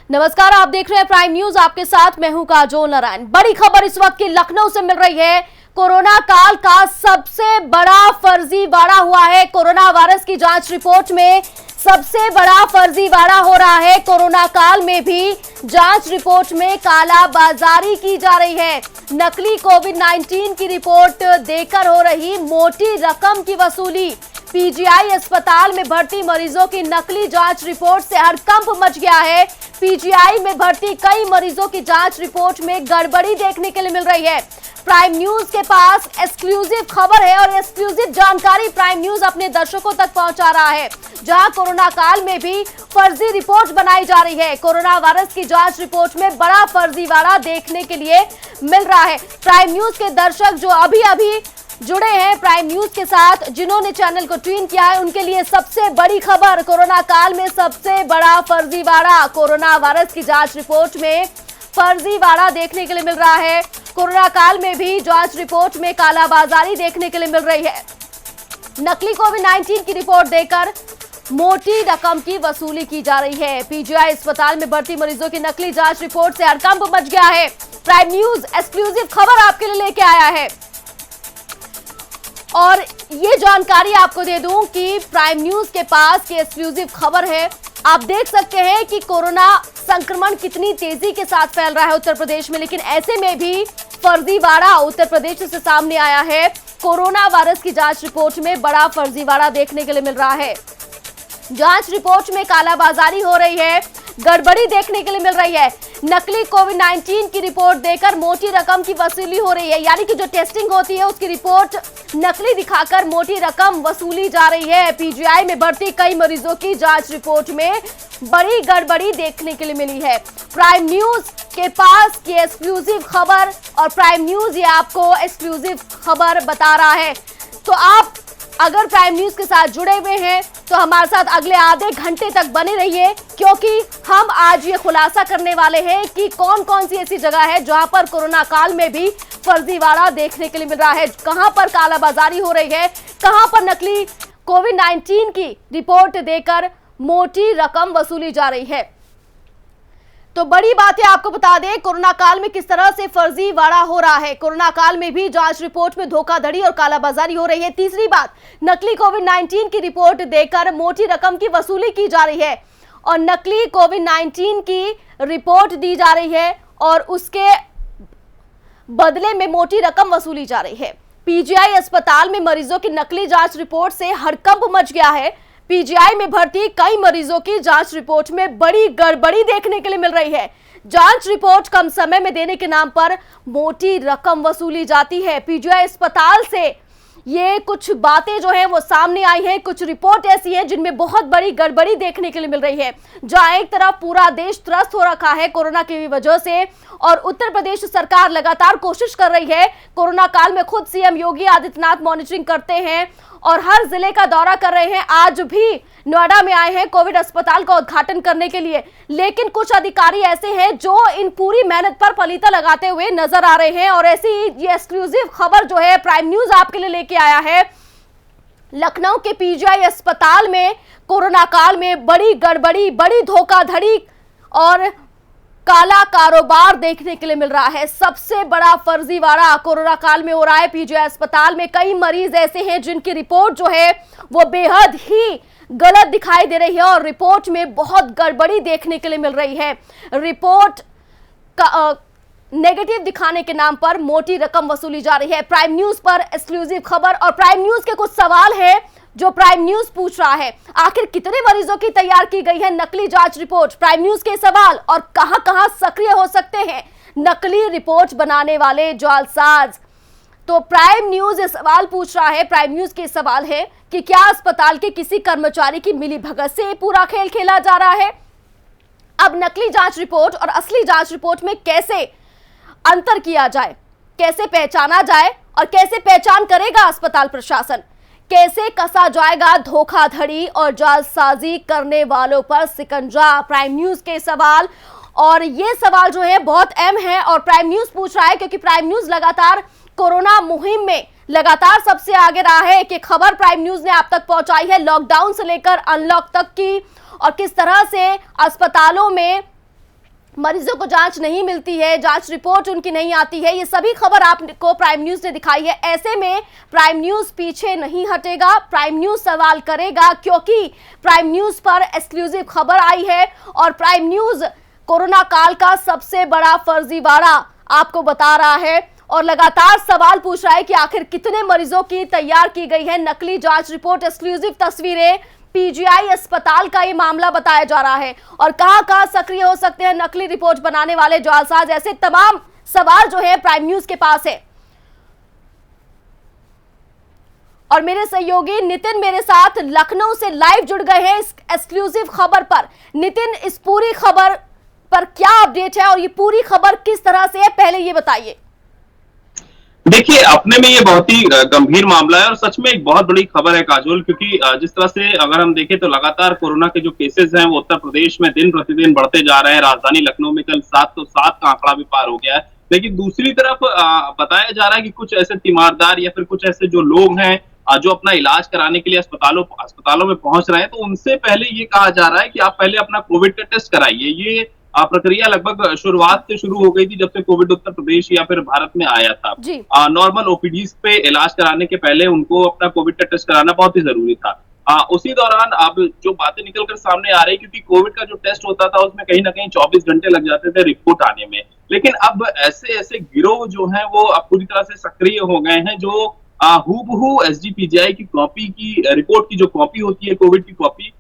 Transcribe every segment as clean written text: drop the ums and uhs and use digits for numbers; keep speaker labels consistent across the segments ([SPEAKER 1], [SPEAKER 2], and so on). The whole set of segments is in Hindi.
[SPEAKER 1] नमस्कार, आप देख रहे हैं प्राइम न्यूज। आपके साथ मैं हूं काजोल नारायण। बड़ी खबर इस वक्त की लखनऊ से मिल रही है। कोरोना काल का सबसे बड़ा फर्जीवाड़ा हुआ है। कोरोना वायरस की जांच रिपोर्ट में सबसे बड़ा फर्जीवाड़ा हो रहा है। कोरोना काल में भी जांच रिपोर्ट में कालाबाजारी की जा रही है। नकली कोविड-19 की रिपोर्ट देकर हो रही मोटी रकम की वसूली। पीजीआई अस्पताल में भर्ती मरीजों की नकली जांच रिपोर्ट से हड़कंप मच गया है। पीजीआई में भर्ती कई मरीजों की जांच रिपोर्ट में गड़बड़ी देखने के लिए मिल रही है। प्राइम न्यूज के पास एक्सक्लूसिव खबर है और एक्सक्लूसिव जानकारी प्राइम न्यूज अपने दर्शकों तक पहुंचा रहा है, जहां कोरोना काल में भी फर्जी रिपोर्ट बनाई जा रही है। कोरोना वायरस की जांच रिपोर्ट में बड़ा फर्जीवाड़ा देखने के लिए मिल रहा है। प्राइम न्यूज के दर्शक जो अभी जुड़े हैं प्राइम न्यूज के साथ, जिन्होंने चैनल को ट्यून किया है, उनके लिए सबसे बड़ी खबर, कोरोना काल में सबसे बड़ा फर्जीवाड़ा। कोरोना वायरस की जांच रिपोर्ट में फर्जीवाड़ा देखने के लिए मिल रहा है। कोरोना काल में भी जांच रिपोर्ट में कालाबाजारी देखने के लिए मिल रही है। नकली कोविड-19 की रिपोर्ट देकर मोटी रकम की वसूली की जा रही है। पीजीआई अस्पताल में भर्ती मरीजों की नकली जांच रिपोर्ट से हड़कंप मच गया है। प्राइम न्यूज एक्सक्लूसिव खबर आपके लिए लेके आया है और ये जानकारी आपको दे दूं कि प्राइम न्यूज के पास ये एक्सक्लूसिव खबर है। आप देख सकते हैं कि कोरोना संक्रमण कितनी तेजी के साथ फैल रहा है उत्तर प्रदेश में, लेकिन ऐसे में भी फर्जीवाड़ा उत्तर प्रदेश से सामने आया है। कोरोना वायरस की जांच रिपोर्ट में बड़ा फर्जीवाड़ा देखने के लिए मिल रहा है। जांच रिपोर्ट में कालाबाजारी हो रही है, गड़बड़ी देखने के लिए मिल रही है। नकली कोविड-19 की रिपोर्ट देकर मोटी रकम की वसूली हो रही है, यानी कि जो टेस्टिंग होती है उसकी रिपोर्ट नकली दिखाकर मोटी रकम वसूली जा रही है। पीजीआई में भर्ती कई मरीजों की जांच रिपोर्ट में बड़ी गड़बड़ी देखने के लिए मिली है। प्राइम न्यूज के पास ये एक्सक्लूसिव खबर और प्राइम न्यूज ये आपको एक्सक्लूसिव खबर बता रहा है। तो आप अगर प्राइम न्यूज के साथ जुड़े हुए हैं तो हमारे साथ अगले आधे घंटे तक बने रहिए, क्योंकि हम आज ये खुलासा करने वाले हैं कि कौन कौन सी ऐसी जगह है जहां पर कोरोना काल में भी फर्जीवाड़ा देखने के लिए मिल रहा है, कहां पर कालाबाजारी हो रही है, कहां पर नकली कोविड-19 की रिपोर्ट देकर मोटी रकम वसूली जा रही है। तो बड़ी बात है, आपको बता दें कोरोना काल में किस तरह से फर्जीवाड़ा हो रहा है। कोरोना काल में भी जांच रिपोर्ट में धोखाधड़ी और कालाबाजारी हो रही है। तीसरी बात, नकली कोविड-19 की रिपोर्ट देकर मोटी रकम की वसूली की जा रही है और नकली कोविड-19 की रिपोर्ट दी जा रही है और उसके बदले में मोटी रकम वसूली जा रही है। पीजीआई अस्पताल में मरीजों की नकली जांच रिपोर्ट से हड़कंप मच गया है। पीजीआई में भर्ती कई मरीजों की जांच रिपोर्ट में बड़ी गड़बड़ी देखने के लिए मिल रही है। जांच रिपोर्ट कम समय में देने के नाम पर मोटी रकम वसूली जाती है। पीजीआई अस्पताल से ये कुछ बातें जो है वो सामने आई हैं। कुछ रिपोर्ट ऐसी हैं जिनमें बहुत बड़ी गड़बड़ी देखने के लिए मिल रही है। जहां एक तरफ पूरा देश त्रस्त हो रखा है कोरोना की वजह से और उत्तर प्रदेश सरकार लगातार कोशिश कर रही है। कोरोना काल में खुद सीएम योगी आदित्यनाथ मॉनिटरिंग करते हैं और हर जिले का दौरा कर रहे हैं। आज भी नोएडा में आए हैं कोविड अस्पताल का उद्घाटन करने के लिए, लेकिन कुछ अधिकारी ऐसे हैं जो इन पूरी मेहनत पर पलीता लगाते हुए नजर आ रहे हैं। और ऐसी ये एक्सक्लूसिव खबर जो है प्राइम न्यूज आपके लिए लेके आया है। लखनऊ के पीजीआई अस्पताल में कोरोना काल में बड़ी गड़बड़ी, बड़ी धोखाधड़ी और काला कारोबार देखने के लिए मिल रहा है। सबसे बड़ा फर्जीवाड़ा कोरोना काल में हो रहा है। पीजीआई अस्पताल में कई मरीज ऐसे हैं जिनकी रिपोर्ट जो है वो बेहद ही गलत दिखाई दे रही है और रिपोर्ट में बहुत गड़बड़ी देखने के लिए मिल रही है। रिपोर्ट का नेगेटिव दिखाने के नाम पर मोटी रकम वसूली जा रही है। प्राइम न्यूज पर एक्सक्लूसिव खबर और प्राइम न्यूज के कुछ सवाल है जो प्राइम न्यूज पूछ रहा है। आखिर कितने मरीजों की तैयार की गई है नकली जांच रिपोर्ट? प्राइम न्यूज के सवाल। और कहां कहां सक्रिय हो सकते हैं नकली रिपोर्ट बनाने वाले जालसाज? तो प्राइम न्यूज ये सवाल पूछ रहा है। प्राइम न्यूज के सवाल है कि क्या अस्पताल के किसी कर्मचारी की मिलीभगत से पूरा खेल खेला जा रहा है? अब नकली जांच रिपोर्ट और असली जांच रिपोर्ट में कैसे अंतर किया जाए, कैसे पहचाना जाए और कैसे पहचान करेगा अस्पताल प्रशासन? कैसे कसा जाएगा धोखाधड़ी और जालसाजी करने वालों पर शिकंजा? प्राइम न्यूज के सवाल। और ये सवाल जो है बहुत अहम है और प्राइम न्यूज पूछ रहा है क्योंकि प्राइम न्यूज लगातार कोरोना मुहिम में लगातार सबसे आगे रहा है। कि खबर प्राइम न्यूज ने आप तक पहुंचाई है लॉकडाउन से लेकर अनलॉक तक की और किस तरह से अस्पतालों में मरीजों को जांच नहीं मिलती है, जांच रिपोर्ट उनकी नहीं आती है। ये सभी खबर आपको प्राइम न्यूज ने दिखाई है। ऐसे में प्राइम न्यूज पीछे नहीं हटेगा, प्राइम न्यूज सवाल करेगा, क्योंकि प्राइम न्यूज पर एक्सक्लूसिव खबर आई है और प्राइम न्यूज कोरोना काल का सबसे बड़ा फर्जीवाड़ा आपको बता रहा है और लगातार सवाल पूछ रहा है कि आखिर कितने मरीजों की तैयार की गई है नकली जांच रिपोर्ट। एक्सक्लूसिव तस्वीरें पीजीआई अस्पताल का ये मामला बताया जा रहा है और कहां सक्रिय हो सकते हैं नकली रिपोर्ट बनाने वाले जालसाज, ऐसे तमाम सवाल जो है प्राइम न्यूज के पास है। और मेरे सहयोगी नितिन मेरे साथ लखनऊ से लाइव जुड़ गए हैं इस एक्सक्लूसिव खबर पर। नितिन, इस पूरी खबर पर क्या अपडेट है और ये पूरी खबर किस तरह से है, पहले ये बताइए।
[SPEAKER 2] देखिए, अपने में ये बहुत ही गंभीर मामला है और सच में एक बहुत बड़ी खबर है काजोल, क्योंकि जिस तरह से अगर हम देखें तो लगातार कोरोना के जो केसेस हैं वो उत्तर प्रदेश में दिन प्रतिदिन बढ़ते जा रहे हैं। राजधानी लखनऊ में कल 707 का आंकड़ा भी पार हो गया है। लेकिन दूसरी तरफ बताया जा रहा है कि कुछ ऐसे तीमारदार या फिर कुछ ऐसे जो लोग हैं जो अपना इलाज कराने के लिए अस्पतालों में पहुंच रहे हैं, तो उनसे पहले ये कहा जा रहा है कि आप पहले अपना कोविड का टेस्ट कराइए। ये प्रक्रिया लगभग शुरुआत से शुरू हो गई थी जब से कोविड उत्तर प्रदेश या फिर भारत में आया था। नॉर्मल ओपीडीज पे इलाज कराने के पहले उनको अपना कोविड का टेस्ट कराना बहुत ही जरूरी था। उसी दौरान अब जो बातें निकलकर सामने आ रही, क्योंकि कोविड का जो टेस्ट होता था उसमें कहीं ना कहीं 24 घंटे लग जाते थे रिपोर्ट आने में। लेकिन अब ऐसे ऐसे गिरोह जो हैं वो अब पूरी तरह से सक्रिय हो गए हैं, जो हूबहू एसजीपीजीआई की कॉपी की रिपोर्ट की जो कॉपी होती है कोविड की कॉपी,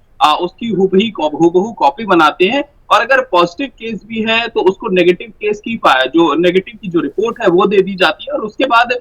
[SPEAKER 2] उसकी हूबहू कॉपी बनाते हैं और अगर पॉजिटिव केस भी है तो उसको नेगेटिव केस की जो नेगेटिव की जो रिपोर्ट है वो दे दी जाती है और उसके बाद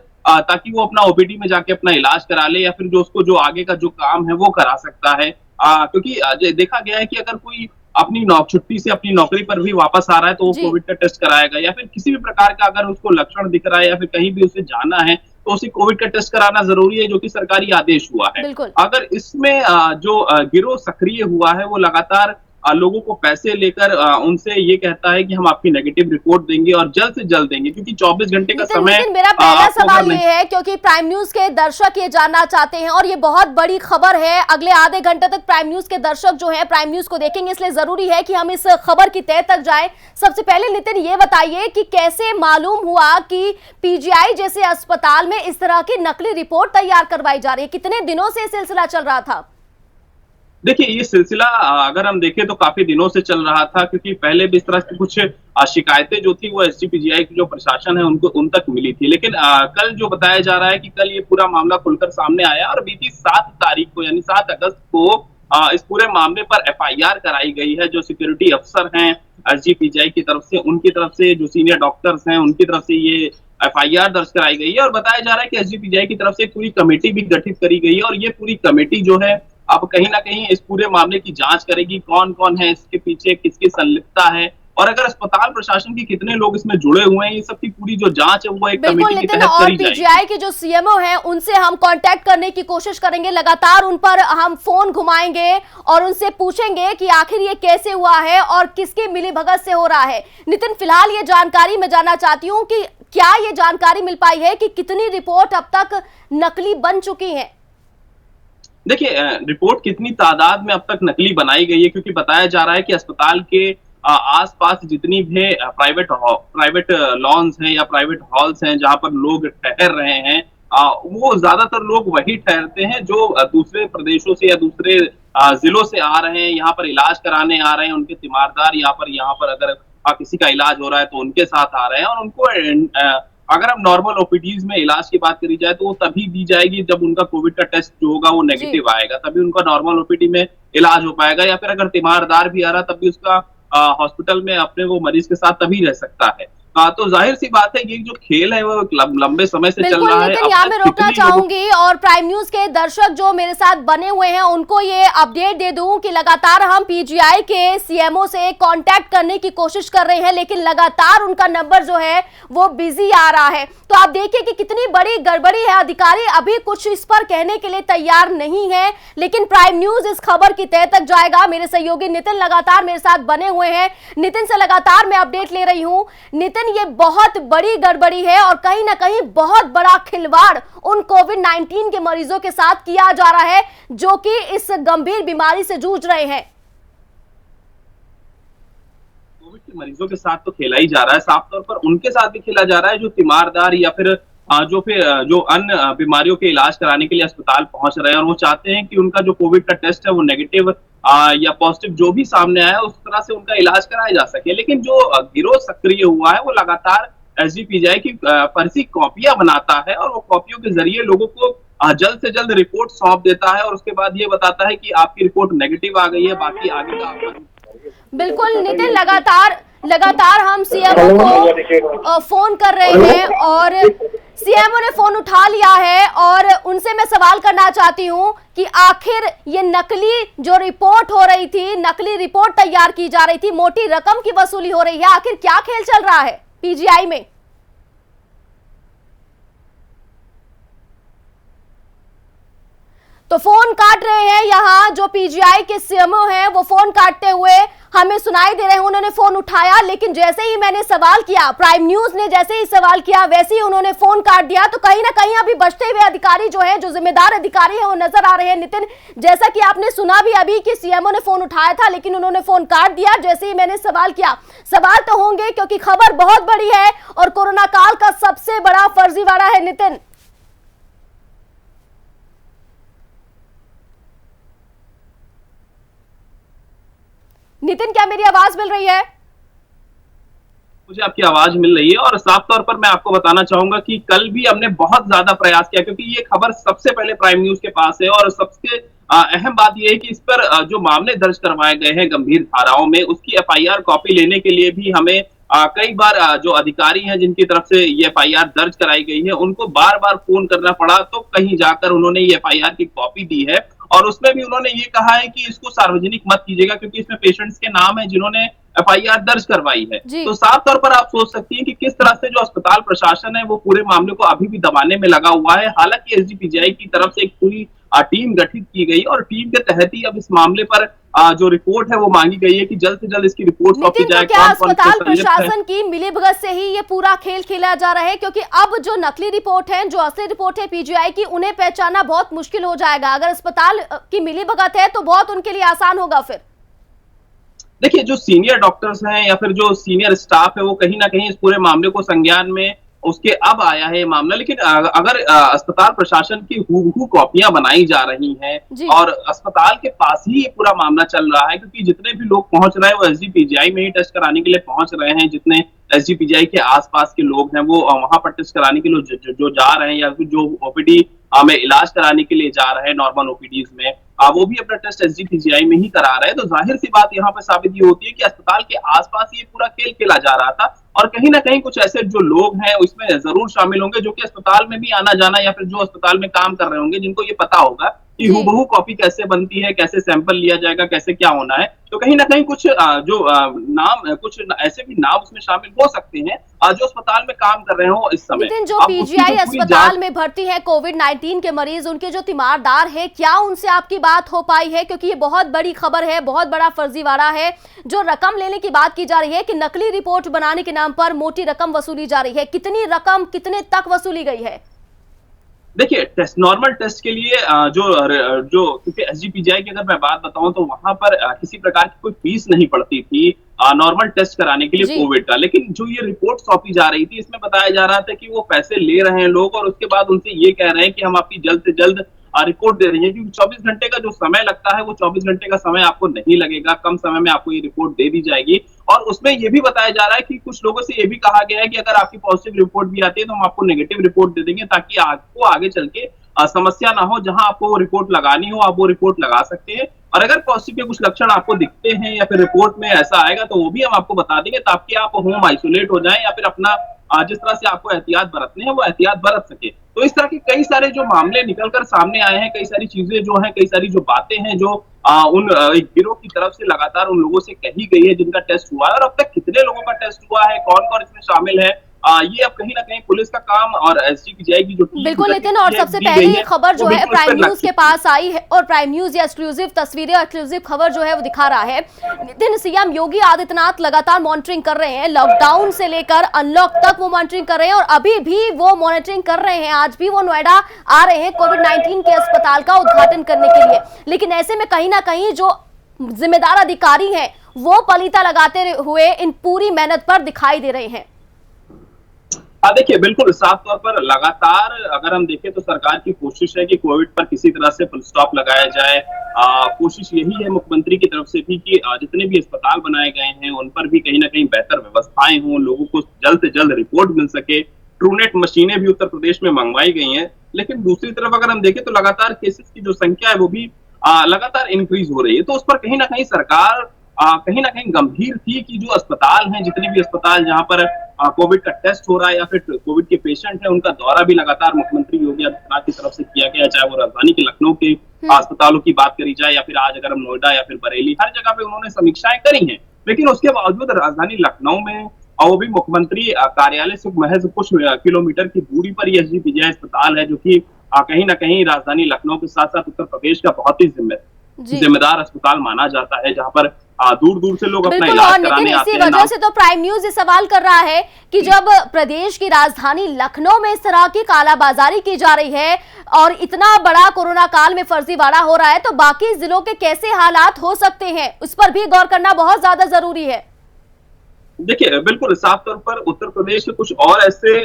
[SPEAKER 2] ताकि वो अपना ओपीडी में जाके अपना इलाज करा ले या फिर जो उसको जो आगे का जो काम है वो करा सकता है। क्योंकि देखा गया है कि अगर कोई अपनी छुट्टी से अपनी नौकरी पर भी वापस आ रहा है तो वो कोविड का टेस्ट कराएगा, या फिर किसी भी प्रकार का अगर उसको लक्षण दिख रहा है या फिर कहीं भी उसे जाना है तो उसे कोविड का टेस्ट कराना जरूरी है, जो कि सरकारी आदेश हुआ है। अगर इसमें जो गिरोह सक्रिय हुआ है वो लगातार लोगों को पैसे लेकर उनसे ये कहता है कि हम आपकी नेगेटिव रिपोर्ट देंगे और जल्द से जल्द देंगे, क्योंकि 24 घंटे का समय।
[SPEAKER 1] मेरा पहला सवाल ये है, क्योंकि प्राइम न्यूज के दर्शक ये जानना चाहते हैं और ये बहुत बड़ी खबर है, अगले आधे घंटे तक प्राइम न्यूज के दर्शक जो है प्राइम न्यूज को देखेंगे, इसलिए जरूरी है कि हम इस खबर की तह तक जाएं। सबसे पहले नितिन ये बताइए कि कैसे मालूम हुआ कि पीजीआई जैसे अस्पताल में इस तरह की नकली रिपोर्ट तैयार करवाई जा रही है? कितने दिनों से सिलसिला चल रहा था?
[SPEAKER 2] देखिए, ये सिलसिला अगर हम देखें तो काफी दिनों से चल रहा था, क्योंकि पहले भी इस तरह की कुछ शिकायतें जो थी वो एसजीपीजीआई की जो प्रशासन है उन तक मिली थी। लेकिन कल जो बताया जा रहा है कि कल ये पूरा मामला खुलकर सामने आया और बीती 7 तारीख को यानी 7 अगस्त को इस पूरे मामले पर एफआईआर कराई गई है। जो सिक्योरिटी अफसर हैं एसजीपीजीआई की तरफ से, उनकी तरफ से जो सीनियर डॉक्टर्स हैं उनकी तरफ से ये एफआईआर दर्ज कराई गई है और बताया जा रहा है कि एसजीपीजीआई की तरफ से पूरी कमेटी भी गठित करी गई है और ये पूरी कमेटी जो है अब कहीं ना कहीं इस पूरे मामले की जांच करेगी, कौन कौन है इसके पीछे, किसकी संलिप्तता है और अगर अस्पताल प्रशासन के कितने लोग इसमें जुड़े हुए हैं, ये सब की पूरी जो जांच है वो एक कमेटी के तहत करी जाएगी।
[SPEAKER 1] पीजीआई के जो सीएमओ हैं उनसे हम कांटेक्ट करने की कोशिश करेंगे, लगातार उन पर हम फोन घुमाएंगे और उनसे पूछेंगे कि आखिर ये कैसे हुआ है और किसकी मिलीभगत से हो रहा है। नितिन, फिलहाल ये जानकारी मैं जानना चाहती हूँ कि क्या ये जानकारी मिल पाई है कि कितनी रिपोर्ट अब तक नकली बन चुकी है?
[SPEAKER 2] देखिए, रिपोर्ट कितनी तादाद में अब तक नकली बनाई गई है, क्योंकि बताया जा रहा है कि अस्पताल के आसपास जितनी भी प्राइवेट लॉन्स हैं या प्राइवेट हॉल्स हैं जहां पर लोग ठहर रहे हैं, वो ज्यादातर लोग वही ठहरते हैं जो दूसरे प्रदेशों से या दूसरे जिलों से आ रहे हैं, यहाँ पर इलाज कराने आ रहे हैं। उनके तीमारदार यहाँ पर अगर किसी का इलाज हो रहा है तो उनके साथ आ रहे हैं और उनको अगर हम नॉर्मल ओपीडीज में इलाज की बात करी जाए तो वो तभी दी जाएगी जब उनका कोविड का टेस्ट जो होगा वो नेगेटिव आएगा, तभी उनका नॉर्मल ओपीडी में इलाज हो पाएगा। या फिर अगर तीमारदार भी आ रहा तब भी उसका हॉस्पिटल में अपने वो मरीज के साथ तभी रह सकता है। तो जाहिर सी बात है ये जो खेल है वो लंबे समय से चल रहा है।
[SPEAKER 1] यहाँ मैं रोकना चाहूंगी और प्राइम न्यूज के दर्शक जो मेरे साथ बने हुए हैं उनको ये अपडेट दे दूं कि लगातार हम पीजीआई के सीएमओ से कांटेक्ट करने की कोशिश कर रहे हैं, लेकिन लगातार उनका नंबर जो है वो बिजी आ रहा है। तो आप देखिए कि कितनी बड़ी गड़बड़ी है। अधिकारी अभी कुछ इस पर कहने के लिए तैयार नहीं है, लेकिन प्राइम न्यूज इस खबर की तह तक जाएगा। मेरे सहयोगी नितिन लगातार मेरे साथ बने हुए हैं, नितिन से लगातार मैं अपडेट ले रही हूँ। नितिन, ये बहुत बड़ी गड़बड़ी है और कहीं ना कहीं बहुत बड़ा खिलवाड़ उन कोविड-19 के मरीजों के साथ किया जा रहा है जो कि इस गंभीर बीमारी से जूझ रहे हैं।
[SPEAKER 2] कोविड के मरीजों के साथ तो खेला ही जा रहा है, साफ तौर पर उनके साथ भी खेला जा रहा है जो तीमारदार या जो अन्य बीमारियों के इलाज कराने के लिए अस्पताल पहुंच रहे हैं और वो चाहते हैं कि उनका जो कोविड का टेस्ट है वो नेगेटिव या पॉजिटिव जो भी सामने आया उस तरह से उनका इलाज कराया जा सके। लेकिन जो गिरोह सक्रिय हुआ है वो लगातार एसजीपीजीआई की फर्जी कॉपियां बनाता है और वो कॉपियों के जरिए लोगों को जल्द से जल्द रिपोर्ट सौंप देता है और उसके बाद ये बताता है कि आपकी रिपोर्ट नेगेटिव आ गई है, बाकी आगे का
[SPEAKER 1] बिल्कुल नितिन, लगातार हम सीएमओ को फोन कर रहे हैं और सीएमओ ने फोन उठा लिया है और उनसे मैं सवाल करना चाहती हूं कि आखिर ये नकली जो रिपोर्ट हो रही थी, नकली रिपोर्ट तैयार की जा रही थी, मोटी रकम की वसूली हो रही है, आखिर क्या खेल चल रहा है पीजीआई में? तो फोन काट रहे हैं यहाँ जो पीजीआई के सीएमओ हैं, वो फोन काटते हुए हमें सुनाई दे रहे हैं। उन्होंने फोन उठाया लेकिन जैसे ही मैंने सवाल किया, प्राइम न्यूज ने जैसे ही सवाल किया वैसे ही उन्होंने फोन काट दिया। तो कहीं ना कहीं अभी बचते हुए अधिकारी जो है, जो जिम्मेदार अधिकारी है वो नजर आ रहे हैं। नितिन, जैसा कि आपने सुना भी अभी कि सीएमओ ने फोन उठाया था लेकिन उन्होंने फोन काट दिया जैसे ही मैंने सवाल किया। सवाल तो होंगे क्योंकि खबर बहुत बड़ी है और कोरोना काल का सबसे बड़ा फर्जीवाड़ा है। नितिन, क्या मेरी आवाज मिल रही है?
[SPEAKER 2] मुझे आपकी आवाज मिल रही है और साफ तौर पर मैं आपको बताना चाहूंगा कि कल भी हमने बहुत ज्यादा प्रयास किया क्योंकि ये खबर सबसे पहले प्राइम न्यूज के पास है और सबसे अहम बात यह है कि इस पर जो मामले दर्ज करवाए गए हैं गंभीर धाराओं में, उसकी एफआईआर कॉपी लेने के लिए भी हमें कई बार जो अधिकारी हैं जिनकी तरफ से ये एफआईआर दर्ज कराई गई है उनको बार बार फोन करना पड़ा, तो कहीं जाकर उन्होंने ये एफआईआर की कॉपी दी है और उसमें भी उन्होंने ये कहा है कि इसको सार्वजनिक मत कीजिएगा क्योंकि इसमें पेशेंट्स के नाम है जिन्होंने एफआईआर दर्ज करवाई है। तो साफ तौर पर आप सोच सकती हैं कि किस तरह से जो अस्पताल प्रशासन है वो पूरे मामले को अभी भी दबाने में लगा हुआ है। हालांकि एसजीपीजीआई की तरफ से एक पूरी टीम गठित की गई और टीम के तहत ही अब इस मामले पर जो रिपोर्ट है वो मांगी गई है कि जल्द से जल्द इसकी रिपोर्ट सौंपी जाए।
[SPEAKER 1] क्या अस्पताल प्रशासन की मिलीभगत से ही ये पूरा खेल खेला जा रहा है? क्योंकि अब जो नकली रिपोर्ट है, जो असली रिपोर्ट है पीजीआई की, उन्हें पहचानना बहुत मुश्किल हो जाएगा। अगर अस्पताल की मिलीभगत है तो बहुत उनके लिए आसान होगा। फिर
[SPEAKER 2] देखिए, जो सीनियर डॉक्टर्स हैं या फिर जो सीनियर स्टाफ है वो कहीं ना कहीं इस पूरे मामले को संज्ञान में उसके अब आया है ये मामला। लेकिन अगर अस्पताल प्रशासन की हूबहू कॉपियां बनाई जा रही हैं और अस्पताल के पास ही ये पूरा मामला चल रहा है क्योंकि जितने भी लोग पहुंच रहे हैं वो एसजीपीजीआई में ही टेस्ट कराने के लिए पहुंच रहे हैं, जितने एसजीपीजीआई के आसपास के लोग हैं वो वहां पर टेस्ट कराने के लिए जो जा रहे हैं या फिर जो ओपीडी में इलाज कराने के लिए जा रहे हैं नॉर्मल ओपीडीज में, वो भी अपना टेस्ट एसजीपीजीआई में ही करा रहे हैं। तो जाहिर सी बात यहाँ पर साबित ये होती है कि अस्पताल के आसपास ये पूरा खेल खेला जा रहा था और कहीं ना कहीं कुछ ऐसे जो लोग हैं उसमें जरूर शामिल होंगे जो कि अस्पताल में भी आना जाना या फिर जो अस्पताल में काम कर रहे होंगे, जिनको ये पता होगा कि हूबहू कॉपी कैसे बनती है, कैसे सैंपल लिया जाएगा, कैसे क्या होना है। तो कहीं ना कहीं कुछ कुछ ऐसे भी नाम उसमें शामिल हो सकते हैं जो अस्पताल में काम कर रहे हो इस समय।
[SPEAKER 1] लेकिन जो पीजीआई अस्पताल में भर्ती है कोविड-19 के मरीज, उनके जो तीमारदार है, क्या उनसे आपकी बात हो पाई है? क्योंकि ये बहुत बड़ी खबर है, बहुत बड़ा फर्जीवाड़ा है। जो रकम लेने की बात की जा रही है कि नकली रिपोर्ट बनाने के नाम पर मोटी रकम वसूली जा रही है, कितनी रकम कितने तक वसूली गई है?
[SPEAKER 2] देखिए, नॉर्मल टेस्ट के लिए जो क्योंकि एसजीपीजीआई की अगर मैं बात बताऊं तो वहां पर किसी प्रकार की कोई फीस नहीं पड़ती थी नॉर्मल टेस्ट कराने के लिए कोविड का। लेकिन जो ये रिपोर्ट सौंपी जा रही थी इसमें बताया जा रहा था कि वो पैसे ले रहे हैं लोग और उसके बाद उनसे ये कह रहे हैं कि हम आपकी जल्द से जल्द रिपोर्ट दे रही है, क्योंकि 24 घंटे का जो समय लगता है वो 24 घंटे का समय आपको नहीं लगेगा, कम समय में आपको ये रिपोर्ट दे दी जाएगी। और उसमें ये भी बताया जा रहा है कि कुछ लोगों से ये भी कहा गया है कि अगर आपकी पॉजिटिव रिपोर्ट भी आती है तो हम आपको नेगेटिव रिपोर्ट दे देंगे ताकि आपको आगे चल के समस्या ना हो, जहां आपको वो रिपोर्ट लगानी हो आप वो रिपोर्ट लगा सकते हैं। और अगर पॉजिटिव के कुछ लक्षण आपको दिखते हैं या फिर रिपोर्ट में ऐसा आएगा तो वो भी हम आपको बता देंगे ताकि आप होम आइसोलेट हो जाएं या फिर अपना जिस तरह से आपको एहतियात बरतने हैं वो एहतियात बरत सके। तो इस तरह के कई सारे जो मामले निकलकर सामने आए हैं, कई सारी चीजें जो हैं, कई सारी जो बातें हैं जो उन गिरोह की तरफ से लगातार उन लोगों से कही गई है जिनका टेस्ट हुआ है और अब तक कितने लोगों का टेस्ट हुआ है, कौन कौन इसमें शामिल है, ये अब कहीं ना कहीं पुलिस का काम और एसजीपीजीआई की जो टीम
[SPEAKER 1] बिल्कुल नितिन, और सबसे पहले ये खबर जो है प्राइम न्यूज के पास आई है और प्राइम न्यूज या एक्सक्लूसिव तस्वीरें, एक्सक्लूसिव खबर जो है वो दिखा रहा है। नितिन, सीएम योगी आदित्यनाथ लगातार मॉनिटरिंग कर रहे हैं, लॉकडाउन से लेकर अनलॉक तक वो मॉनिटरिंग कर रहे हैं और अभी भी वो मॉनिटरिंग कर रहे हैं। आज भी वो नोएडा आ रहे हैं कोविड-19 के अस्पताल का उद्घाटन करने के लिए। लेकिन ऐसे में कहीं ना कहीं जो जिम्मेदार अधिकारी हैं वो पलीता लगाते हुए इन पूरी मेहनत पर दिखाई दे रहे हैं।
[SPEAKER 2] देखिए, बिल्कुल साफ तौर पर लगातार अगर हम देखें तो सरकार की कोशिश है कि कोविड पर किसी तरह से फुल स्टॉप लगाया जाए। कोशिश यही है मुख्यमंत्री की तरफ से भी कि जितने भी अस्पताल बनाए गए हैं उन पर भी कहीं ना कहीं बेहतर व्यवस्थाएं हों, लोगों को जल्द से जल्द रिपोर्ट मिल सके। ट्रूनेट मशीनें भी उत्तर प्रदेश में मंगवाई गई हैं, लेकिन दूसरी तरफ अगर हम देखें तो लगातार केसेस की जो संख्या है वो भी लगातार इंक्रीज हो रही है। तो उस पर कहीं ना कहीं सरकार कहीं ना कहीं गंभीर थी कि जो अस्पताल हैं, जितने भी अस्पताल जहां पर कोविड का टेस्ट हो रहा है या फिर कोविड के पेशेंट हैं, उनका दौरा भी लगातार मुख्यमंत्री योगी आदित्यनाथ की तरफ से किया गया, चाहे वो राजधानी के लखनऊ के अस्पतालों की बात करी जाए या फिर आज अगर हम नोएडा या फिर बरेली, हर जगह पे उन्होंने समीक्षाएं करी हैं। लेकिन उसके बावजूद राजधानी लखनऊ में और वो भी मुख्यमंत्री कार्यालय से महज कुछ किलोमीटर की दूरी पर ये एसजीपीजीआई अस्पताल है, जो कि कहीं ना कहीं राजधानी लखनऊ के साथ साथ उत्तर प्रदेश का बहुत ही जिम्मेदार अस्पताल माना जाता है, जहां पर दूर दूर से लोग अपना इलाज कराने आते हैं।
[SPEAKER 1] इसी वजह से तो प्राइम न्यूज ये सवाल कर रहा है कि जब प्रदेश की राजधानी लखनऊ में इस तरह की कालाबाजारी की जा रही है और इतना बड़ा कोरोना काल में फर्जीवाड़ा हो रहा है, तो बाकी जिलों के कैसे हालात हो सकते हैं, उस पर भी गौर करना बहुत ज्यादा जरूरी है।
[SPEAKER 2] देखिए, बिल्कुल साफ तौर पर उत्तर प्रदेश के कुछ और ऐसे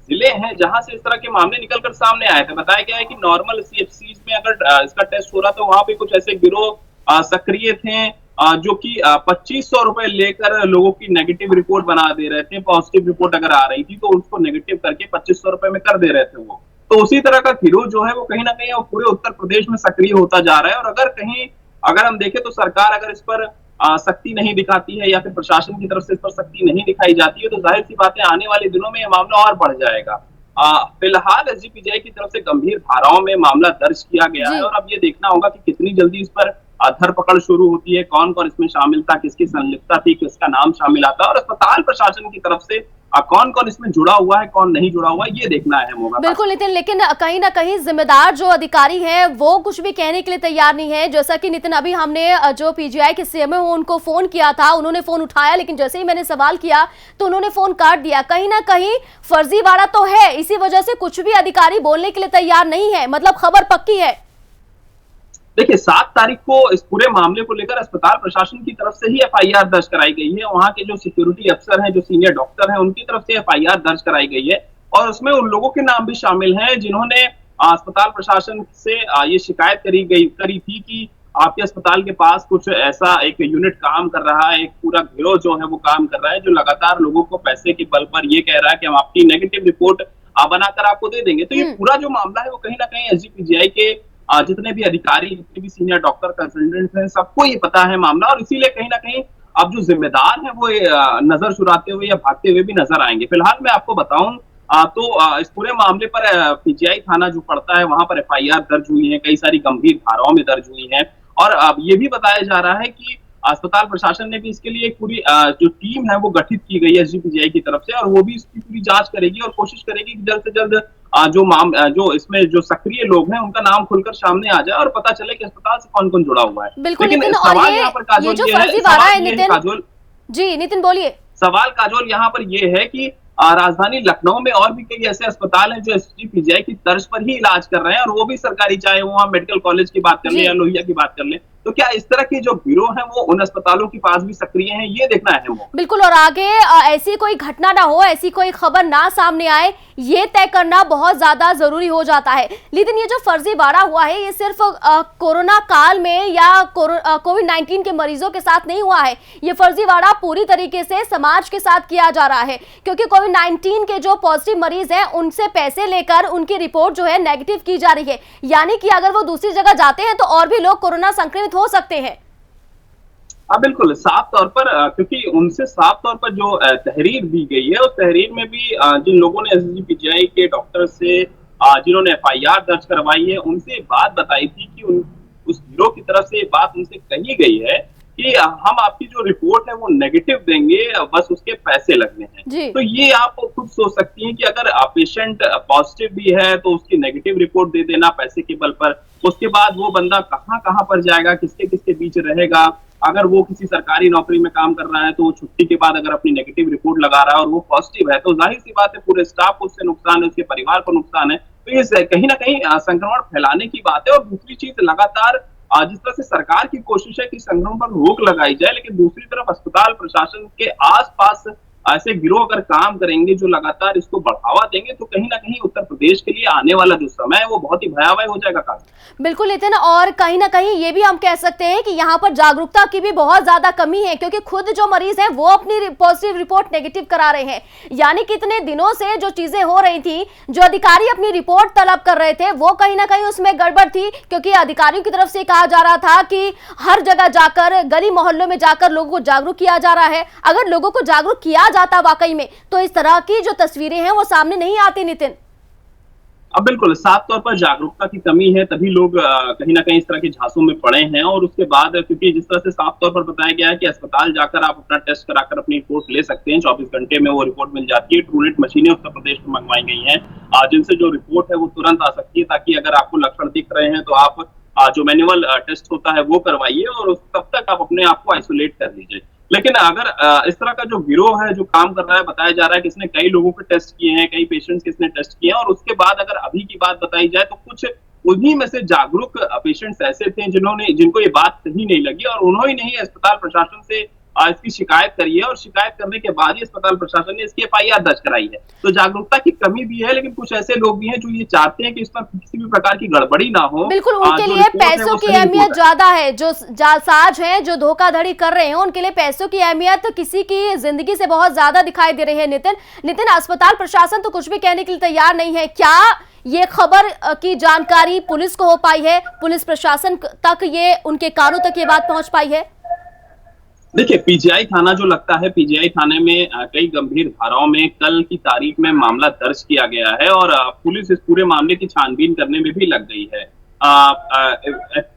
[SPEAKER 2] जिले हैं जहां से इस तरह के मामले निकलकर सामने आए थे। बताया गया है कि नॉर्मल सीएचसीज में अगर इसका टेस्ट हो रहा तो वहां पे कुछ ऐसे गिरोह सक्रिय थे जो कि 2500 रुपए लेकर लोगों की नेगेटिव रिपोर्ट बना दे रहे थे। पॉजिटिव रिपोर्ट अगर आ रही थी तो उसको नेगेटिव करके 2500 रुपए में कर दे रहे थे वो। तो उसी तरह का गिरोह जो है वो कहीं ना कहीं पूरे उत्तर प्रदेश में सक्रिय होता जा रहा है। और अगर हम देखें तो सरकार अगर इस पर सख्ती नहीं दिखाती है या फिर प्रशासन की तरफ से इस पर सख्ती नहीं दिखाई जाती है तो जाहिर सी बात है आने वाले दिनों में यह मामला और बढ़ जाएगा। फिलहाल एसजीपीजीआई की तरफ से गंभीर धाराओं में मामला दर्ज किया गया है और अब ये देखना होगा कि कितनी जल्दी इस पर धरपकड़ शुरू होती है, कौन कौन इसमें शामिल था, किसकी संलिप्तता थी, किसका नाम शामिल आता, और अस्पताल प्रशासन की तरफ से कौन कौन इसमें जुड़ा हुआ है, कौन नहीं जुड़ा हुआ है, ये देखना अहम होगा।
[SPEAKER 1] बिल्कुल नितिन, लेकिन कहीं ना कहीं जिम्मेदार जो अधिकारी हैं वो कुछ भी कहने के लिए तैयार नहीं है। जैसा कि नितिन अभी हमने जो पीजीआई के सीएमओ उनको फोन किया था, उन्होंने फोन उठाया, लेकिन जैसे ही मैंने सवाल किया तो उन्होंने फोन काट दिया। कहीं ना कहीं फर्जीवाड़ा तो है, इसी वजह से कुछ भी अधिकारी बोलने के लिए तैयार नहीं है, मतलब खबर पक्की है।
[SPEAKER 2] देखिए, 7 तारीख को इस पूरे मामले को लेकर अस्पताल प्रशासन की तरफ से ही एफआईआर दर्ज कराई गई है। वहां के जो सिक्योरिटी अफसर हैं, जो सीनियर डॉक्टर हैं, उनकी तरफ से एफआईआर दर्ज कराई गई है और उसमें उन लोगों के नाम भी शामिल हैं जिन्होंने अस्पताल प्रशासन से ये शिकायत करी थी कि आपके अस्पताल के पास कुछ ऐसा एक यूनिट काम कर रहा है, एक पूरा गिरोह जो है वो काम कर रहा है, जो लगातार लोगों को पैसे के बल पर ये कह रहा है कि हम आपकी नेगेटिव रिपोर्ट बनाकर आपको दे देंगे। तो ये पूरा जो मामला है वो कहीं ना कहीं एसजीपीजीआई के जितने भी अधिकारी, जितने भी सीनियर डॉक्टर कंसल्टेंट हैं, सबको ये पता है मामला, और इसीलिए कहीं ना कहीं अब जो जिम्मेदार है वो नजर चुराते हुए या भागते हुए भी नजर आएंगे। फिलहाल मैं आपको बताऊं तो इस पूरे मामले पर पीजीआई थाना जो पड़ता है वहां पर एफआईआर दर्ज हुई है, कई सारी गंभीर धाराओं में दर्ज हुई है और अब ये भी बताया जा रहा है कि अस्पताल प्रशासन ने भी इसके लिए एक पूरी जो टीम है वो गठित की गई है एसजीपीजीआई की तरफ से, और वो भी इसकी पूरी जांच करेगी और कोशिश करेगी कि जल्द से जल्द जो इसमें जो सक्रिय लोग हैं उनका नाम खुलकर सामने आ जाए और पता चले कि अस्पताल से कौन कौन जुड़ा हुआ है।
[SPEAKER 1] बिल्कुल नितिन, और ये जो फर्जीवाड़ा है नितिन, जी नितिन बोलिए।
[SPEAKER 2] सवाल काजोल यहाँ पर ये है कि राजधानी लखनऊ में और भी कई ऐसे अस्पताल हैं जो एसजीपीजीआई की तर्ज पर ही इलाज कर रहे हैं और वो भी सरकारी, चाहे वो मेडिकल कॉलेज की बात कर ले या लोहिया की बात कर ले। तो क्या इस तरह के जो गिरोह हैं वो उन अस्पतालों के पास भी सक्रिय हैं, ये देखना अहम है।
[SPEAKER 1] बिल्कुल, और आगे ऐसी कोई घटना ना हो, ऐसी कोई खबर ना सामने आए, ये तय करना बहुत ज्यादा जरूरी हो जाता है। लेकिन ये जो फर्जीवाड़ा हुआ है ये सिर्फ कोरोना काल में या कोविड-19 के मरीजों के साथ नहीं हुआ है, ये फर्जीवाड़ा पूरी तरीके से समाज के साथ किया जा रहा है, क्योंकि कोविड-19 के जो पॉजिटिव मरीज हैं उनसे पैसे लेकर उनकी रिपोर्ट जो है नेगेटिव की जा रही है, यानी कि अगर वो दूसरी जगह जाते हैं तो और भी लोग कोरोना संक्रमित हो सकते हैं।
[SPEAKER 2] बिल्कुल साफ तौर पर, क्योंकि उनसे साफ तौर पर जो तहरीर दी गई है उस तहरीर में भी जिन लोगों ने एसजीपीजीआई के डॉक्टर से जिन्होंने एफआईआर दर्ज करवाई है उनसे बात बताई थी कि उस गिरोह की तरफ से बात उनसे कही गई है कि हम आपकी जो रिपोर्ट है वो नेगेटिव देंगे, बस उसके पैसे लगने हैं। तो ये आप खुद सोच सकती हैं कि अगर पेशेंट पॉजिटिव भी है तो उसकी नेगेटिव रिपोर्ट दे देना पैसे के बल पर, उसके बाद वो बंदा कहाँ कहाँ पर जाएगा, किसके किसके बीच रहेगा। अगर वो किसी सरकारी नौकरी में काम कर रहा है तो वो छुट्टी के बाद अगर अपनी नेगेटिव रिपोर्ट लगा रहा है और वो पॉजिटिव है तो जाहिर सी बात है पूरे स्टाफ को उससे नुकसान है, उसके परिवार को नुकसान है। तो ये कहीं ना कहीं संक्रमण फैलाने की बात है। और दूसरी चीज, लगातार जिस तरह से सरकार की कोशिश है कि संक्रमण पर रोक लगाई जाए, लेकिन दूसरी तरफ अस्पताल प्रशासन के आसपास ऐसे गिरोह अगर काम करेंगे जो लगातार इसको बढ़ावा देंगे, तो कहीं ना कहीं उत्तर प्रदेश के लिए आने वाला जो समय है वो बहुत ही भयावह हो जाएगा। काफी
[SPEAKER 1] बिल्कुल नितिन, और कहीं ना कहीं ये भी हम कह सकते हैं कि यहाँ पर जागरूकता की भी बहुत ज्यादा कमी है, क्योंकि खुद जो मरीज हैं वो अपनी पॉजिटिव रिपोर्ट नेगेटिव करा रहे हैं। यानी कितने दिनों से जो चीजें हो रही थी, जो अधिकारी अपनी रिपोर्ट तलब कर रहे थे, वो कहीं ना कहीं उसमें गड़बड़ थी, क्योंकि अधिकारियों की तरफ से कहा जा रहा था कि हर जगह जाकर, गली मोहल्लों में जाकर लोगों को जागरूक किया जा रहा है। अगर लोगों को जागरूक किया जाता वाकई में, तो इस तरह की जो तस्वीरें हैं वो सामने नहीं आती नितिन।
[SPEAKER 2] अब बिल्कुल साफ तौर पर जागरूकता की कमी है, तभी लोग कहीं ना कहीं इस तरह के झांसों में पड़े हैं। और उसके बाद क्योंकि जिस तरह से साफ तौर पर बताया गया है कि अस्पताल जाकर आप अपना टेस्ट कराकर अपनी रिपोर्ट ले सकते हैं, 24 घंटे में वो रिपोर्ट मिल जाती है। ट्रूनेट मशीनें उत्तर प्रदेश में मंगवाई गई हैं, जिनसे जो रिपोर्ट है वो तुरंत आ सकती है, ताकि अगर आपको लक्षण दिख रहे हैं तो आप जो मैनुअल टेस्ट होता है वो करवाइए और तब तक आप अपने आप को आइसोलेट कर लीजिए। लेकिन अगर इस तरह का जो गिरोह है जो काम कर रहा है, बताया जा रहा है कि इसने कई लोगों के टेस्ट किए हैं, कई पेशेंट्स के इसने टेस्ट किए हैं, और उसके बाद अगर अभी की बात बताई जाए तो कुछ उन्हीं में से जागरूक पेशेंट्स ऐसे थे जिनको ये बात सही नहीं लगी, और उन्होंने ही अस्पताल प्रशासन से इसकी शिकायत करी है, और शिकायत करने के बाद ही अस्पताल प्रशासन ने इसकी एफआईआर दर्ज कराई है। तो जागरूकता की कमी भी है, लेकिन कुछ ऐसे लोग भी हैं जो ये चाहते हैं कि इसमें किसी भी प्रकार की गड़बड़ी ना हो।
[SPEAKER 1] बिल्कुल, उनके लिए पैसों की अहमियत ज्यादा है। जो जालसाज हैं, जो धोखाधड़ी कर रहे हैं, उनके लिए पैसों की अहमियत किसी की जिंदगी से बहुत ज्यादा दिखाई दे रही है। नितिन, अस्पताल प्रशासन तो कुछ भी कहने के लिए तैयार नहीं है। क्या ये खबर की जानकारी पुलिस को हो पाई है? पुलिस प्रशासन तक ये, उनके कानों तक ये बात पहुंच पाई है?
[SPEAKER 2] देखिए, पीजीआई थाना जो लगता है, पीजीआई थाने में कई गंभीर धाराओं में कल की तारीख में मामला दर्ज किया गया है, और पुलिस इस पूरे मामले की छानबीन करने में भी लग गई है।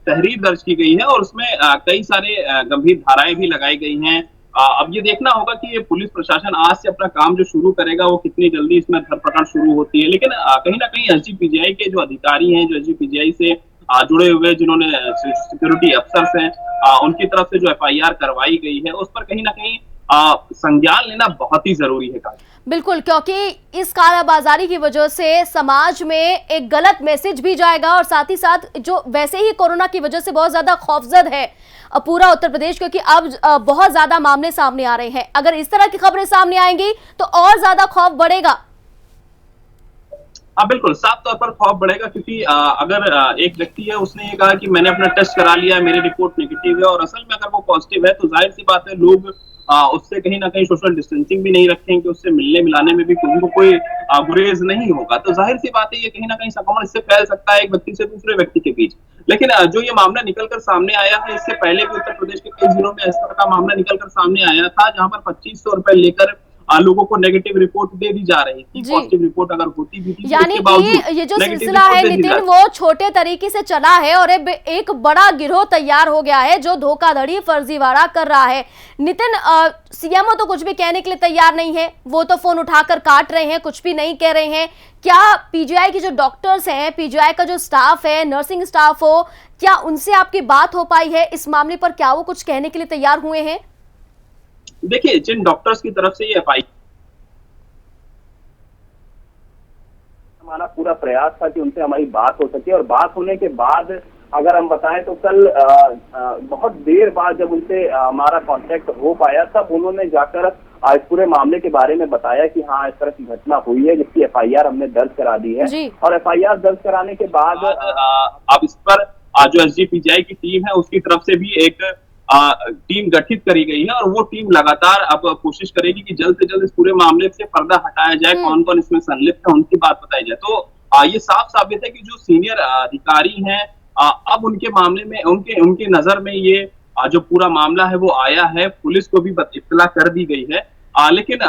[SPEAKER 2] तहरीर दर्ज की गई है और उसमें कई सारे गंभीर धाराएं भी लगाई गई हैं। अब ये देखना होगा कि ये पुलिस प्रशासन आज से अपना काम जो शुरू करेगा वो कितनी जल्दी इसमें धरपकड़ शुरू होती है। लेकिन कहीं ना कहीं एसजीपीजीआई के जो अधिकारी हैं, जो एसजीपीजीआई से जुड़े हुए, जिन्होंने सिक्योरिटी अफसर्स हैं, उनकी तरफ से जो एफआईआर करवाई गई है, उस पर कहीं ना कहीं संज्ञान लेना बहुत ही जरूरी है।
[SPEAKER 1] बिल्कुल, क्योंकि इस कालाबाजारी की वजह से समाज में एक गलत मैसेज भी जाएगा, और साथ ही साथ जो वैसे ही कोरोना की वजह से बहुत ज्यादा खौफजद है पूरा उत्तर प्रदेश, क्योंकि अब बहुत ज्यादा मामले सामने आ रहे हैं। अगर इस तरह की खबरें सामने आएंगी तो और ज्यादा खौफ बढ़ेगा।
[SPEAKER 2] हाँ बिल्कुल, साफ तौर पर खौफ बढ़ेगा, क्योंकि अगर एक व्यक्ति है, उसने ये कहा कि मैंने अपना टेस्ट करा लिया, मेरी रिपोर्ट नेगेटिव है, और असल में अगर वो पॉजिटिव है, तो जाहिर सी बात है लोग उससे कहीं ना कहीं सोशल डिस्टेंसिंग भी नहीं रखेंगे, उससे मिलने मिलाने में भी उनको कोई गुरेज नहीं होगा। तो जाहिर सी बात है ये कहीं ना कहीं संक्रमण इससे फैल सकता है एक व्यक्ति से दूसरे व्यक्ति के बीच। लेकिन जो ये मामला निकलकर सामने आया है, इससे पहले भी उत्तर प्रदेश के कई जिलों में इस तरह का मामला निकलकर सामने आया था, जहां पर 2500 रुपए लेकर लोगों को नेगेटिव रिपोर्ट दे दी जा रही थी। पॉजिटिव रिपोर्ट अगर होती भी थी,
[SPEAKER 1] यानी कि ये जो सिलसिला है नितिन, वो छोटे तरीके से चला है और एक बड़ा गिरोह तैयार हो गया है जो धोखाधड़ी, फर्जीवाड़ा कर रहा है। नितिन, सीएमओ तो कुछ भी कहने के लिए तैयार नहीं है, वो तो फोन उठाकर काट रहे हैं, कुछ भी नहीं कह रहे हैं। क्या पीजीआई के जो डॉक्टर्स हैं, पीजीआई का जो स्टाफ है, नर्सिंग स्टाफ हो, क्या उनसे आपकी बात हो पाई है इस मामले पर? क्या वो कुछ कहने के लिए तैयार हुए हैं?
[SPEAKER 2] देखिए, जिन डॉक्टर्स की तरफ से ये एफआईआर,
[SPEAKER 3] हमारा पूरा प्रयास था कि उनसे हमारी बात हो सके, और बात होने के बाद अगर हम बताएं तो कल बहुत देर बाद जब उनसे हमारा कांटेक्ट हो पाया, तब उन्होंने जाकर इस पूरे मामले के बारे में बताया कि हाँ, इस तरह की घटना हुई है, जिसकी एफआईआर हमने दर्ज करा दी है। और एफआईआर दर्ज कराने के बाद
[SPEAKER 2] अब इस पर जो एसजीपीजीआई की टीम है उसकी तरफ से भी एक टीम गठित करी गई है, और वो टीम लगातार अब कोशिश करेगी कि जल्द से जल्द इस पूरे मामले से पर्दा हटाया जाए, कौन कौन इसमें संलिप्त है उनकी बात बताई जाए। तो ये साफ साबित है कि जो सीनियर अधिकारी हैं, अब उनके मामले में उनके नजर में ये जो पूरा मामला है वो आया है, पुलिस को भी इत्तला कर दी गई है। लेकिन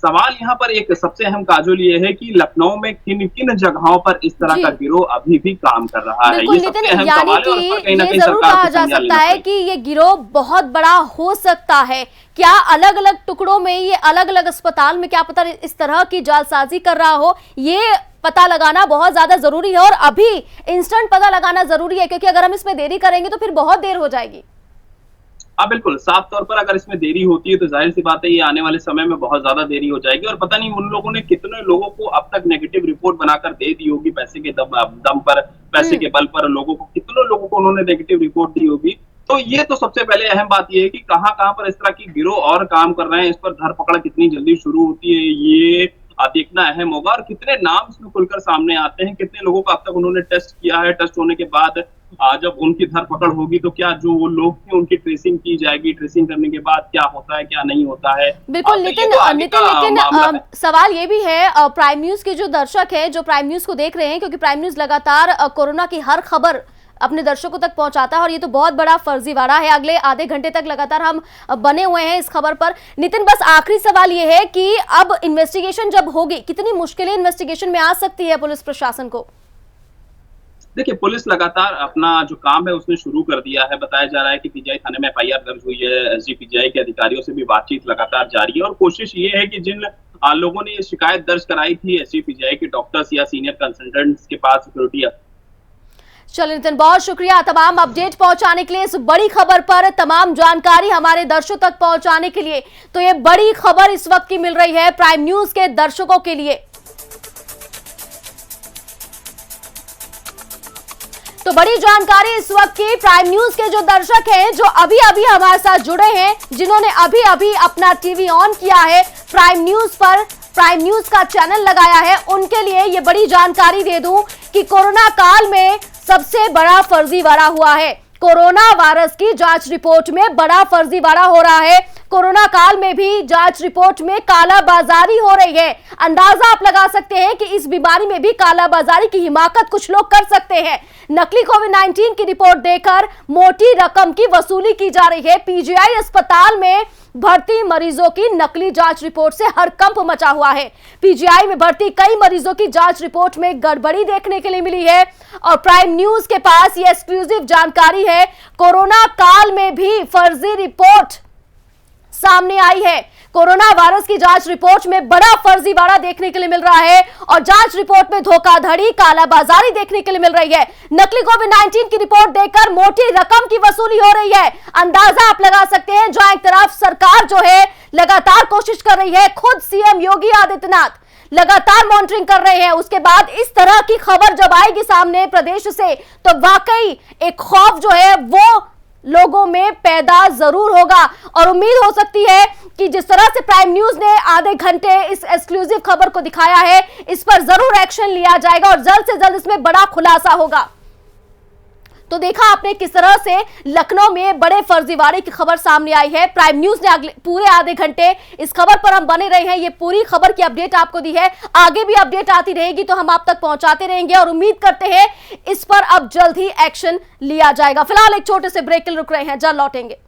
[SPEAKER 2] सवाल यहाँ पर एक सबसे अहम काजोल ये है कि लखनऊ में किन किन जगहों पर इस तरह का गिरोह अभी भी काम कर रहा है। ये सबसे अहम सवाल है, और इस पर कहीं ना कहीं
[SPEAKER 1] जरूर कहा जा सकता है कि ये गिरोह बहुत बड़ा हो सकता है। क्या अलग अलग टुकड़ों में, ये अलग अलग अस्पताल में क्या पता इस तरह की जालसाजी कर रहा हो, ये पता लगाना बहुत ज्यादा जरूरी है, और अभी इंस्टेंट पता लगाना जरूरी है, क्योंकि अगर हम इसमें देरी करेंगे तो फिर बहुत देर हो जाएगी।
[SPEAKER 2] हाँ बिल्कुल, साफ तौर पर अगर इसमें देरी होती है तो जाहिर सी बात है ये आने वाले समय में बहुत ज्यादा देरी हो जाएगी और पता नहीं उन लोगों ने कितने लोगों को अब तक नेगेटिव रिपोर्ट बनाकर दे दी होगी पैसे के दम पर, पैसे के बल पर लोगों को, कितने लोगों को उन्होंने नेगेटिव रिपोर्ट दी होगी। तो ये तो सबसे पहले अहम बात ये है कि कहाँ-कहाँ पर इस तरह की गिरोह और काम कर रहे हैं, इस पर धरपकड़ कितनी जल्दी शुरू होती है, ये देखना अहम होगा और कितने नाम इसमें खुलकर सामने आते हैं, कितने लोगों का अब तक उन्होंने टेस्ट किया है, टेस्ट होने के बाद जब उनकी धरपकड़ होगी तो क्या जो वो लोग थे उनकी ट्रेसिंग की जाएगी, ट्रेसिंग करने के बाद क्या होता है क्या नहीं होता है।
[SPEAKER 1] बिल्कुल लेकिन सवाल ये भी है, प्राइम न्यूज के जो दर्शक है, जो प्राइम न्यूज को देख रहे हैं, क्योंकि प्राइम न्यूज लगातार कोरोना की हर खबर अपने दर्शकों तक पहुंचाता है और ये तो बहुत बड़ा फर्जीवाड़ा है। अगले आधे घंटे तक लगातार हम बने हुए हैं इस खबर पर। नितिन, बस आखिरी सवाल ये है कि अब इन्वेस्टिगेशन जब होगी, कितनी मुश्किलें इन्वेस्टिगेशन में आ सकती है पुलिस प्रशासन को?
[SPEAKER 2] देखिए, पुलिस लगातार अपना जो काम है उसने शुरू कर दिया है। बताया जा रहा है कि पीजीआई थाने में एफआईआर दर्ज हुई है, एसजी पीजीआई के अधिकारियों से भी बातचीत लगातार जारी है और कोशिश ये है कि जिन लोगों ने ये शिकायत दर्ज कराई थी एसजी पीजीआई के डॉक्टर्स या सीनियर कंसल्टेंट्स के पास सिक्योरिटी।
[SPEAKER 1] चलिए नितिन, बहुत शुक्रिया तमाम अपडेट पहुंचाने के लिए, इस बड़ी खबर पर तमाम जानकारी हमारे दर्शकों तक पहुंचाने के लिए। तो ये बड़ी खबर इस वक्त की मिल रही है प्राइम न्यूज के दर्शकों के लिए। तो बड़ी जानकारी इस वक्त की प्राइम न्यूज के जो दर्शक हैं, जो अभी अभी हमारे साथ जुड़े हैं, जिन्होंने अभी अभी अपना टीवी ऑन किया है, प्राइम न्यूज पर प्राइम न्यूज का चैनल लगाया है, उनके लिए ये बड़ी जानकारी दे दूं कि कोरोना काल में सबसे बड़ा फर्जीवाड़ा हुआ है। कोरोना वायरस की जांच रिपोर्ट में बड़ा फर्जीवाड़ा हो रहा है। कोरोना काल में भी जांच रिपोर्ट में कालाबाजारी हो रही है। अंदाजा आप लगा सकते हैं कि इस बीमारी में भी कालाबाजारी की हिमाकत कुछ लोग कर सकते हैं। नकली कोविड-19 की रिपोर्ट देकर मोटी रकम की वसूली की जा रही है। पीजीआई अस्पताल में भर्ती मरीजों की नकली जांच रिपोर्ट से हड़कंप मचा हुआ है। पीजीआई में भर्ती कई मरीजों की जांच रिपोर्ट में गड़बड़ी देखने के लिए मिली है और प्राइम न्यूज के पास ये एक्सक्लूसिव जानकारी है। कोरोना काल में भी फर्जी रिपोर्ट सामने आई है। कोरोना वायरस की जांच रिपोर्ट में बड़ा फर्जीवाड़ा देखने के लिए मिल रहा है और जांच रिपोर्ट में धोखाधड़ी, कालाबाजारी देखने के लिए मिल रही है। नकली कोविड-19 की रिपोर्ट देकर मोटी रकम की वसूली हो रही है। अंदाजा आप लगा सकते हैं, जहां एक तरफ सरकार जो है लगातार कोशिश कर रही है, खुद सीएम योगी आदित्यनाथ लगातार मॉनिटरिंग कर रहे हैं, उसके बाद इस तरह की खबर जब आएगी सामने प्रदेश से तो वाकई एक खौफ जो है वो लोगों में पैदा जरूर होगा और उम्मीद हो सकती है कि जिस तरह से प्राइम न्यूज ने आधे घंटे इस एक्सक्लूसिव खबर को दिखाया है, इस पर जरूर एक्शन लिया जाएगा और जल्द से जल्द इसमें बड़ा खुलासा होगा। तो देखा आपने किस तरह से लखनऊ में बड़े फर्जीवाड़े की खबर सामने आई है। प्राइम न्यूज ने अगले पूरे आधे घंटे इस खबर पर हम बने रहे हैं, ये पूरी खबर की अपडेट आपको दी है। आगे भी अपडेट आती रहेगी तो हम आप तक पहुंचाते रहेंगे और उम्मीद करते हैं इस पर अब जल्द ही एक्शन लिया जाएगा। फिलहाल एक छोटे से ब्रेक के लिए रुक रहे हैं, जल्द लौटेंगे।